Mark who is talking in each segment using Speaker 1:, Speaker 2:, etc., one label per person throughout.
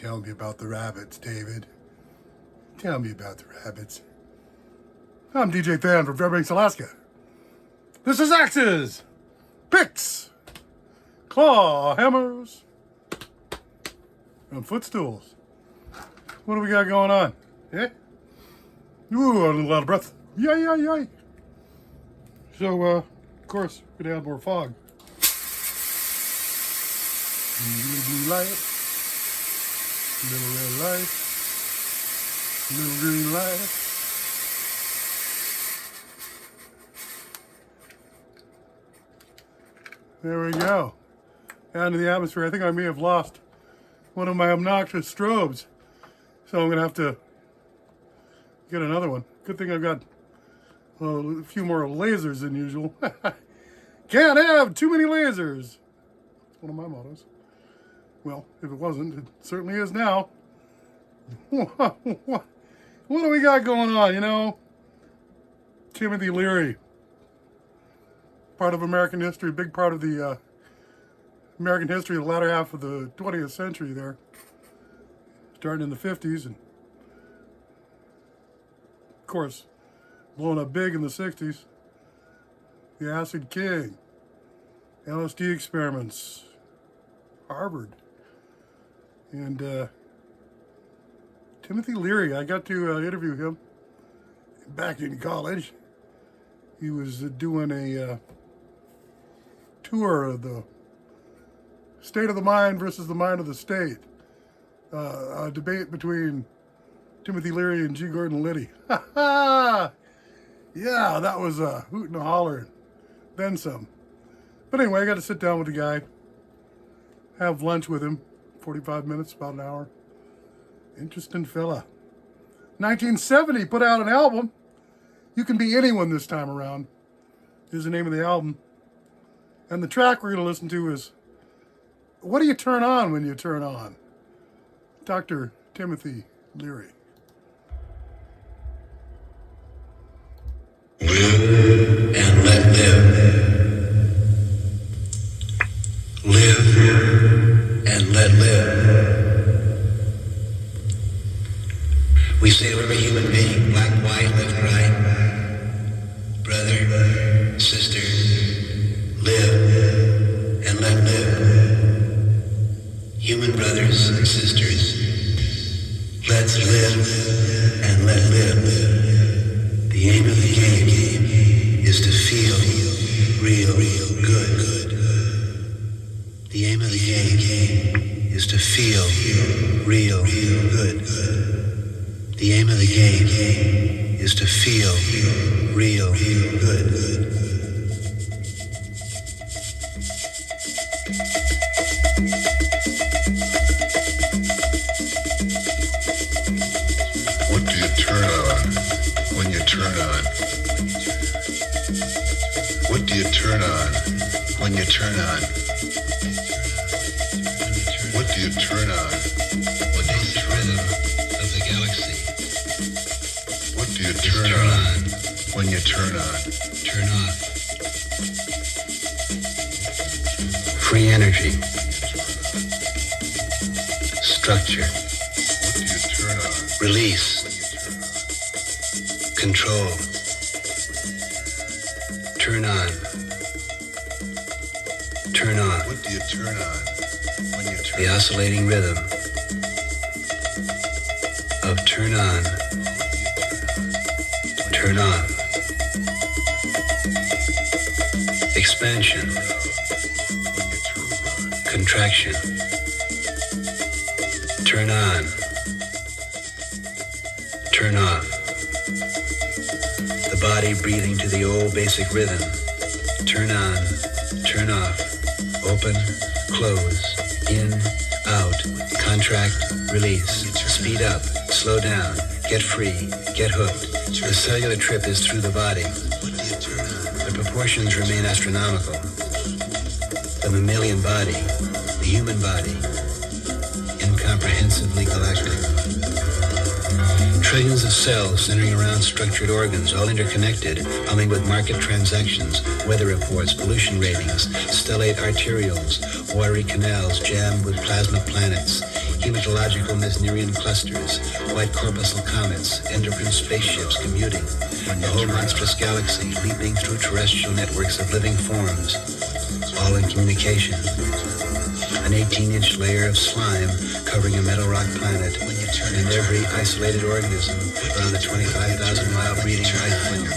Speaker 1: Tell me about the rabbits, David. Tell me about the rabbits. I'm DJ Than from Fairbanks, Alaska. This is axes, picks, claw hammers, and footstools. What do we got going on? Yeah? Ooh, a little out of breath. Yay, yay, yay. So, of course, we're gonna have more fog. Little blue light, little red light, little green light. There we go. Out into the atmosphere. I think I may have lost one of my obnoxious strobes. So I'm gonna have to get another one. Good thing I've got a few more lasers than usual. Can't have too many lasers. That's one of my mottos. Well, if it wasn't, it certainly is now. What do we got going on, you know? Timothy Leary. Part of American history, big part of the American history of the latter half of the 20th century there. Starting in the 50s and, of course, blown up big in the 60s. The Acid King. LSD experiments. Harvard. And Timothy Leary, I got to interview him back in college. He was doing a tour of the state of the mind versus the mind of the state. A debate between Timothy Leary and G. Gordon Liddy. Yeah, that was a hoot and a holler. Then some. But anyway, I got to sit down with the guy, have lunch with him, 45 minutes, about an hour. Interesting fella. 1970, put out an album. You Can Be Anyone This Time Around is the name of the album. And the track we're going to listen to is What Do You Turn On When You Turn On? Dr. Timothy Leary.
Speaker 2: Live and let live. Live and let live. We say to every human being, black, white, left, right, brother, sister, live and let live. Human brothers and sisters, let's live and let live. The aim of the game is to feel real good. The aim of the game is to feel real good. The aim of the game is to feel real good.
Speaker 3: What do you turn on when you turn on? What do you turn on when you turn on? What do you turn on when you turn on?
Speaker 2: Of the galaxy.
Speaker 3: What do you turn on when you turn on?
Speaker 2: Turn off. Free energy. Structure.
Speaker 3: What do you turn on?
Speaker 2: Release. Control. Turn on. Turn off.
Speaker 3: What do you turn on when you turn
Speaker 2: The
Speaker 3: on?
Speaker 2: oscillating rhythm of turn on, turn off. Expansion, contraction. Turn on, turn off. The body breathing to the old basic rhythm. Turn on, turn off. Open, close, in, out, contract, release, speed up, slow down, get free, get hooked. The cellular trip is through the body. The proportions remain astronomical. The mammalian body, the human body, incomprehensibly galactic. Trillions of cells centering around structured organs, all interconnected, humming with market transactions, weather reports, pollution ratings, stellate arterioles, watery canals jammed with plasma planets. hematological Mesnerian clusters, white corpuscle comets, endocrine spaceships commuting, the whole monstrous galaxy leaping through terrestrial networks of living forms, all in communication. An 18-inch layer of slime covering a metal rock planet, and every isolated organism around the 25,000-mile breeding cycle in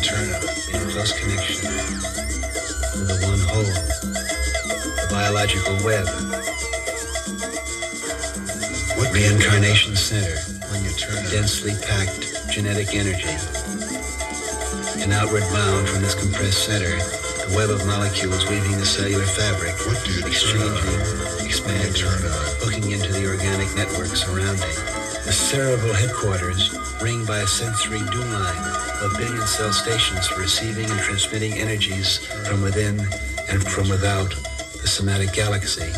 Speaker 2: close connection with the one whole, the biological web. Reincarnation center, densely packed genetic energy. An outward bound from this compressed center, the web of molecules weaving the cellular fabric, exchanging, expanding, hooking into the organic network surrounding. The cerebral headquarters, ringed by a sensory dew line of billion-cell stations for receiving and transmitting energies from within and from without the somatic galaxy.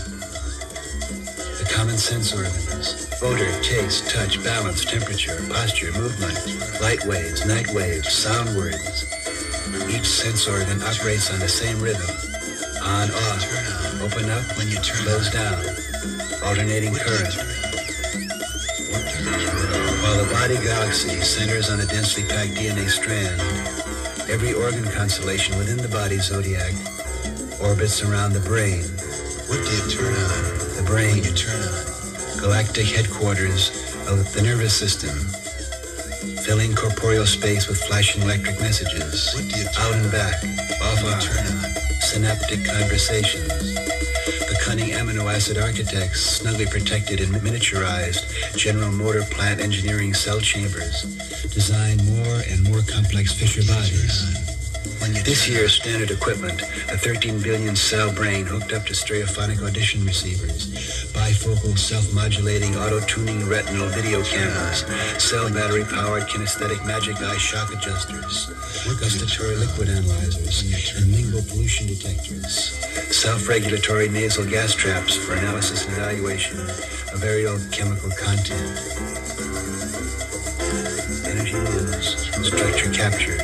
Speaker 2: The common sense organs, odor, taste, touch, balance, temperature, posture, movement, light waves, night waves, sound words. Each sense organ operates on the same rhythm. On, off, open up, close down, alternating current. While the body galaxy centers on a densely packed DNA strand, every organ constellation within the body zodiac orbits around the brain. What do you turn on? The brain, you turn on. Galactic headquarters of the nervous system, filling corporeal space with flashing electric messages. What do you turn out and back, off on, turn on. Synaptic conversations. The cunning amino acid architects, snugly protected in miniaturized general motor plant engineering cell chambers, design more and more complex Fisher bodies. This year's standard equipment, a 13 billion cell brain hooked up to stereophonic audition receivers, bifocal self-modulating auto-tuning retinal video cameras, cell battery-powered kinesthetic magic eye shock adjusters, gustatory liquid analyzers, and lingual pollution detectors, self-regulatory nasal gas traps for analysis and evaluation of aerial chemical content. Energy moves, structure captures,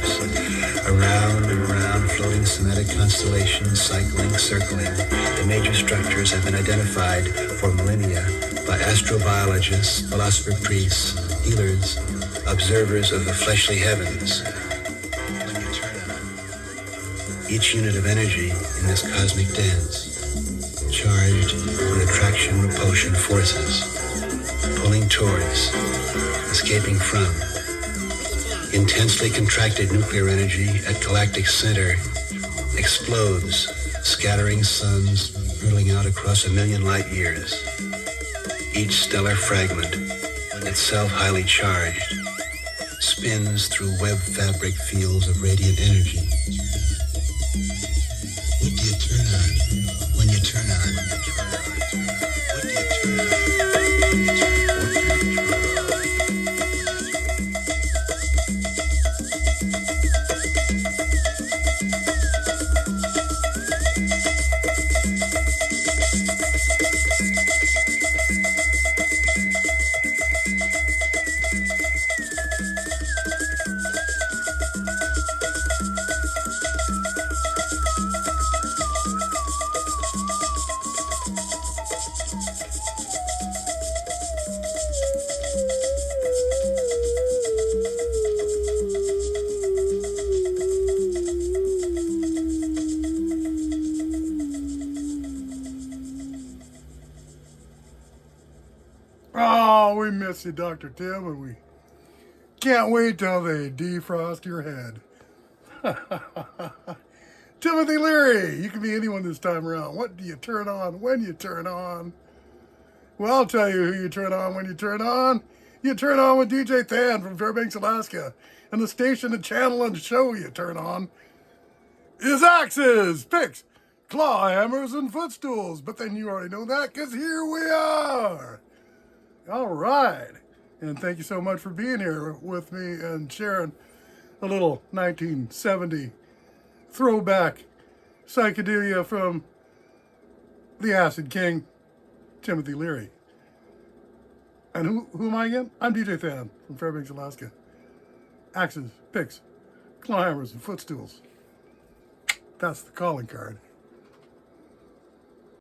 Speaker 2: around and around floating somatic constellations, cycling, circling. The major structures have been identified for millennia by astrobiologists, philosopher priests, healers, observers of the fleshly heavens. Each unit of energy in this cosmic dance, charged with attraction-repulsion forces, pulling towards, escaping from. Intensely contracted nuclear energy at galactic center explodes, scattering suns hurtling out across 1,000,000 light years. Each stellar fragment, itself highly charged, spins through web fabric fields of radiant energy. What do you turn on when you turn on? What do you turn on?
Speaker 1: Oh, we miss you, Dr. Tim, and we can't wait till they defrost your head. Timothy Leary, you can be anyone this time around. What do you turn on when you turn on? Well, I'll tell you who you turn on when you turn on. You turn on with DJ Than from Fairbanks, Alaska. And the station, and channel, and show you turn on is axes, picks, claw hammers, and footstools. But then you already know that, because here we are. All right. And thank you so much for being here with me and sharing a little 1970 throwback psychedelia from the Acid King, Timothy Leary. And who am I again? I'm DJ Than from Fairbanks, Alaska. Axes, picks, claw hammers, and footstools. That's the calling card.